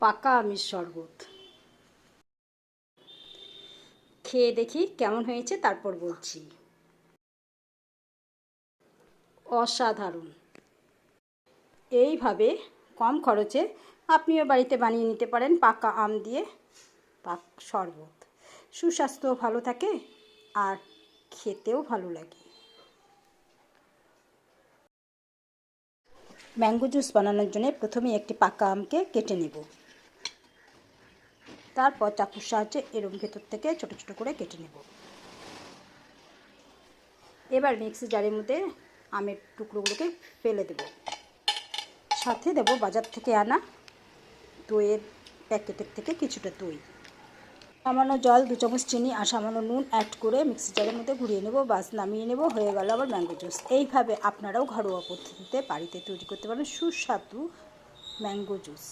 পাকা আমের শরবত। খেয়ে দেখি কেমন হয়েছে, তারপর বলছি। অসাধারণ। এইভাবে কম খরচে আপনিও বাড়িতে বানিয়ে নিতে পারেন পাকা আম দিয়ে শরবত। সুস্বাস্থ্যও ভালো থাকে আর খেতেও ভালো লাগে। ম্যাঙ্গো জুস বানানোর জন্য প্রথমে একটি পাকা আমকে কেটে নেব। তারপর চাকুর সাহায্যে এরম ভেতর থেকে ছোট ছোট করে কেটে নেব। এবার মিক্সি জারের মধ্যে আমের টুকরোগুলোকে ফেলে দেব। সাথে দেব বাজার থেকে আনা দইয়ের প্যাকেটের থেকে কিছুটা দই, সামান্য জল, 2 চামচ চিনি আর সামান্য নুন অ্যাড করে মিক্সি জারের মধ্যে ঘুরিয়ে নেব। বাস নামিয়ে নেব। হয়ে গেল আবার ম্যাঙ্গো জুস। এইভাবে আপনারাও ঘরোয়া পদ্ধতিতে বাড়িতে তৈরি করতে পারবেন সুস্বাদু ম্যাঙ্গো জুস।